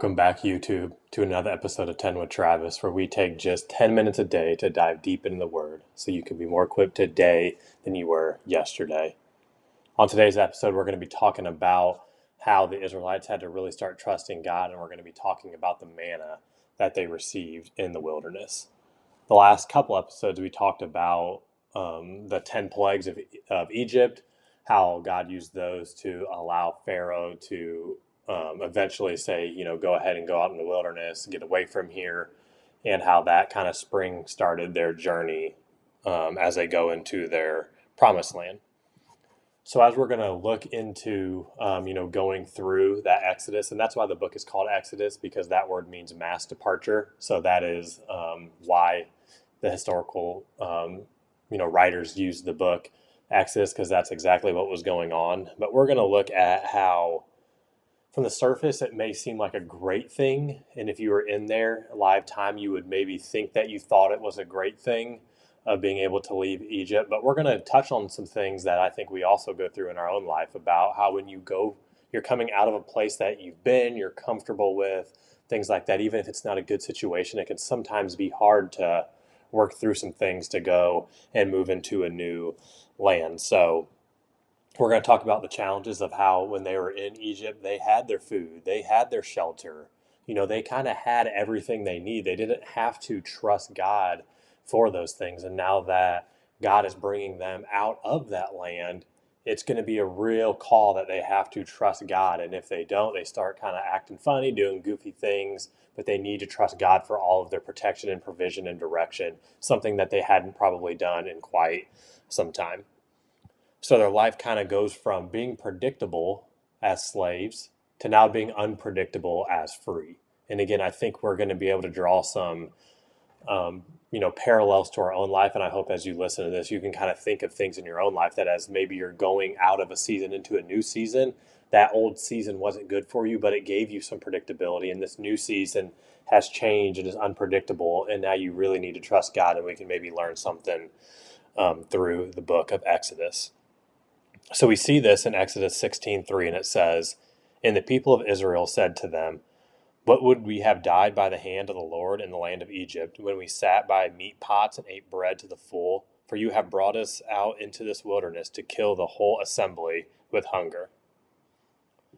Welcome back, YouTube, to another episode of 10 with Travis, where we take just 10 minutes a day to dive deep into the Word so you can be more equipped today than you were yesterday. On today's episode, we're going to be talking about how the Israelites had to really start trusting God, and we're going to be talking about the manna that they received in the wilderness. The last couple episodes, we talked about the 10 plagues of Egypt, how God used those to allow Pharaoh to eventually say, go ahead and go out in the wilderness, get away from here, and how that kind of spring started their journey as they go into their promised land. So as we're going to look into, going through that Exodus, and that's why the book is called Exodus, because that word means mass departure. So that is why the historical, writers used the book Exodus, because that's exactly what was going on. But we're going to look at how, from the surface, it may seem like a great thing. And if you were in there live time, you would maybe think that you thought it was a great thing of being able to leave Egypt. But we're going to touch on some things that I think we also go through in our own life about how when you go, you're coming out of a place that you've been, you're comfortable with, things like that. Even if it's not a good situation, it can sometimes be hard to work through some things to go and move into a new land. So we're going to talk about the challenges of how when they were in Egypt, they had their food, they had their shelter. They kind of had everything they need. They didn't have to trust God for those things. And now that God is bringing them out of that land, it's going to be a real call that they have to trust God. And if they don't, they start kind of acting funny, doing goofy things, but they need to trust God for all of their protection and provision and direction, something that they hadn't probably done in quite some time. So their life kind of goes from being predictable as slaves to now being unpredictable as free. And again, I think we're going to be able to draw some parallels to our own life. And I hope as you listen to this, you can kind of think of things in your own life that as maybe you're going out of a season into a new season, that old season wasn't good for you, but it gave you some predictability. And this new season has changed and is unpredictable. And now you really need to trust God, and we can maybe learn something through the book of Exodus. So we see this in Exodus 16:3, and it says, "And the people of Israel said to them, what would we have died by the hand of the Lord in the land of Egypt, when we sat by meat pots and ate bread to the full? For you have brought us out into this wilderness to kill the whole assembly with hunger."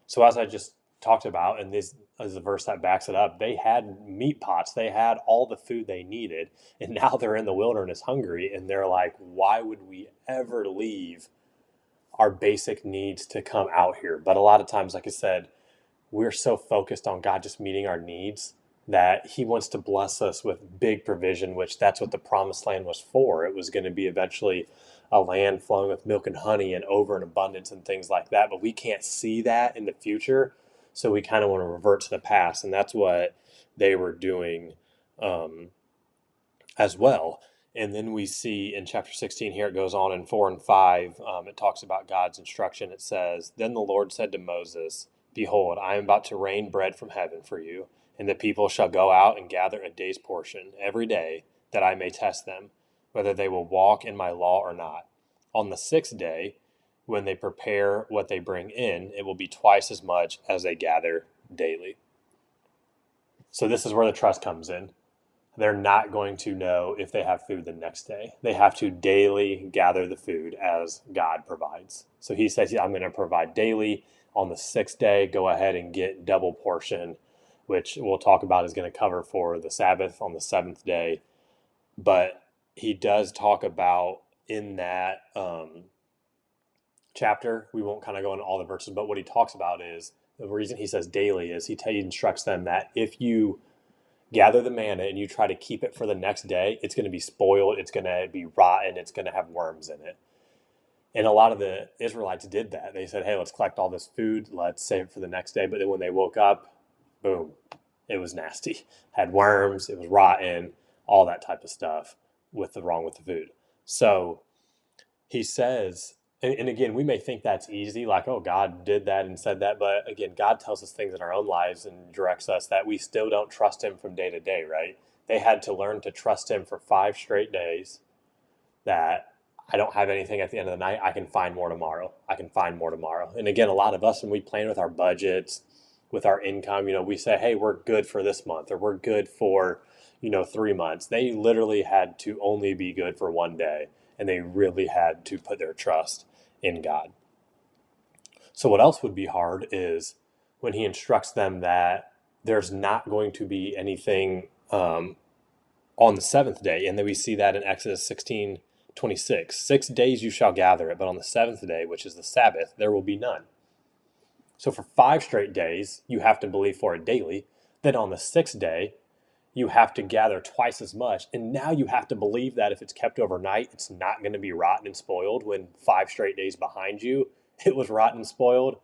So as I just talked about, and this is the verse that backs it up, they had meat pots, they had all the food they needed, and now they're in the wilderness hungry, and they're like, why would we ever leave our basic needs to come out here? But a lot of times, like I said, we're so focused on God just meeting our needs that he wants to bless us with big provision, which that's what the promised land was for. It was going to be eventually a land flowing with milk and honey and over in abundance and things like that. But we can't see that in the future. So we kind of want to revert to the past. And that's what they were doing as well. And then we see in chapter 16 here, it goes on in 4 and 5. It talks about God's instruction. It says, "Then the Lord said to Moses, Behold, I am about to rain bread from heaven for you, and the people shall go out and gather a day's portion every day, that I may test them, whether they will walk in my law or not. On the sixth day, when they prepare what they bring in, it will be twice as much as they gather daily." So this is where the trust comes in. They're not going to know if they have food the next day. They have to daily gather the food as God provides. So he says, I'm going to provide daily. On the sixth day, go ahead and get double portion, which we'll talk about is going to cover for the Sabbath on the seventh day. But he does talk about in that chapter, we won't kind of go into all the verses, but what he talks about is the reason he says daily is he instructs them that if you gather the manna and you try to keep it for the next day, it's going to be spoiled, it's going to be rotten, it's going to have worms in it. And a lot of the Israelites did that. They said, hey, let's collect all this food, let's save it for the next day. But then when they woke up, boom, it was nasty. Had worms, it was rotten, all that type of stuff wrong with the food. So he says, and again, we may think that's easy, like, oh, God did that and said that. But again, God tells us things in our own lives and directs us that we still don't trust him from day to day, right? They had to learn to trust him for 5 straight days, that I don't have anything at the end of the night. I can find more tomorrow. I can find more tomorrow. And again, a lot of us, when we plan with our budgets, with our income. We say, hey, we're good for this month, or we're good for 3 months. They literally had to only be good for one day, and they really had to put their trust in God. So what else would be hard is when he instructs them that there's not going to be anything on the seventh day. And then we see that in Exodus 16:26. 6 days you shall gather it, but on the seventh day, which is the Sabbath, there will be none. So for 5 straight days, you have to believe for it daily. Then on the sixth day, you have to gather twice as much. And now you have to believe that if it's kept overnight, it's not going to be rotten and spoiled, when 5 straight days behind you, it was rotten and spoiled.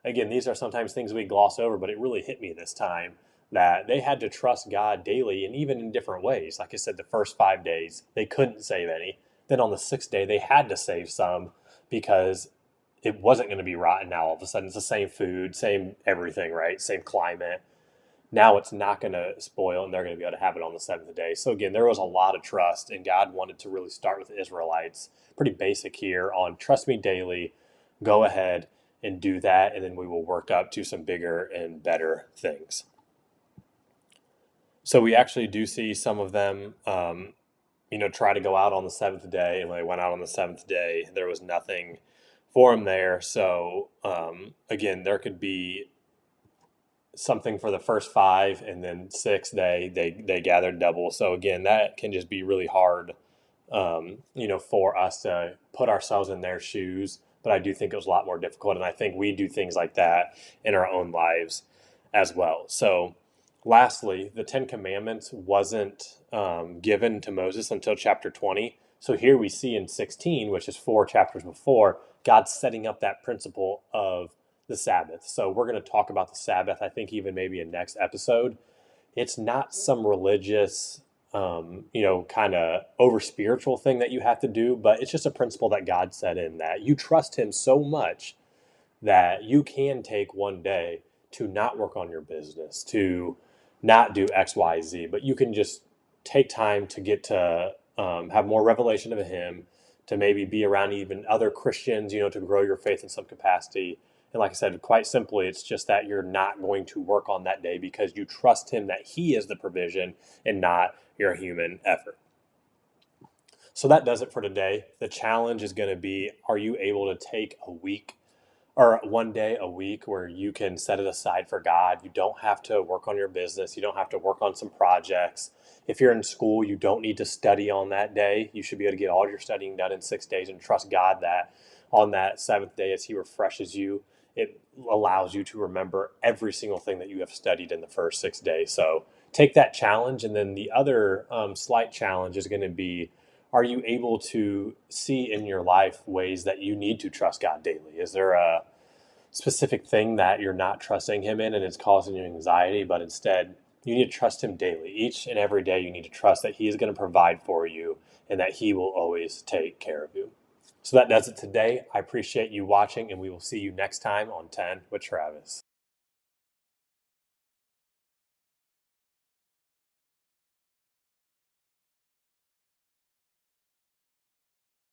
Again, these are sometimes things we gloss over, but it really hit me this time that they had to trust God daily, and even in different ways. Like I said, the first 5 days, they couldn't save any. Then on the sixth day, they had to save some because it wasn't going to be rotten now. All of a sudden, it's the same food, same everything, right? Same climate. Now it's not going to spoil, and they're going to be able to have it on the seventh day. So again, there was a lot of trust, and God wanted to really start with the Israelites. Pretty basic here on trust me daily, go ahead and do that, and then we will work up to some bigger and better things. So we actually do see some of them, try to go out on the seventh day, and when they went out on the seventh day, there was nothing for them there. So again, there could be something for the first 5, and then 6 they gathered double. So again, that can just be really hard, for us to put ourselves in their shoes. But I do think it was a lot more difficult, and I think we do things like that in our own lives as well. So lastly, the Ten Commandments wasn't given to Moses until chapter 20. So here we see in 16, which is 4 chapters before, God setting up that principle of the Sabbath. So we're going to talk about the Sabbath, I think even maybe in next episode. It's not some religious, kind of over spiritual thing that you have to do, but it's just a principle that God set in, that you trust him so much that you can take one day to not work on your business, to not do X, Y, Z, but you can just take time to get to have more revelation of him, to maybe be around even other Christians, to grow your faith in some capacity. And like I said, quite simply, it's just that you're not going to work on that day because you trust him that he is the provision and not your human effort. So that does it for today. The challenge is going to be, are you able to take a week or one day a week where you can set it aside for God? You don't have to work on your business. You don't have to work on some projects. If you're in school, you don't need to study on that day. You should be able to get all your studying done in 6 days and trust God that on that seventh day, as he refreshes you, it allows you to remember every single thing that you have studied in the first 6 days. So take that challenge. And then the other slight challenge is going to be, are you able to see in your life ways that you need to trust God daily? Is there a specific thing that you're not trusting him in and it's causing you anxiety, but instead you need to trust him daily? Each and every day you need to trust that he is going to provide for you and that he will always take care of you. So that does it today. I appreciate you watching, and we will see you next time on 10 with Travis.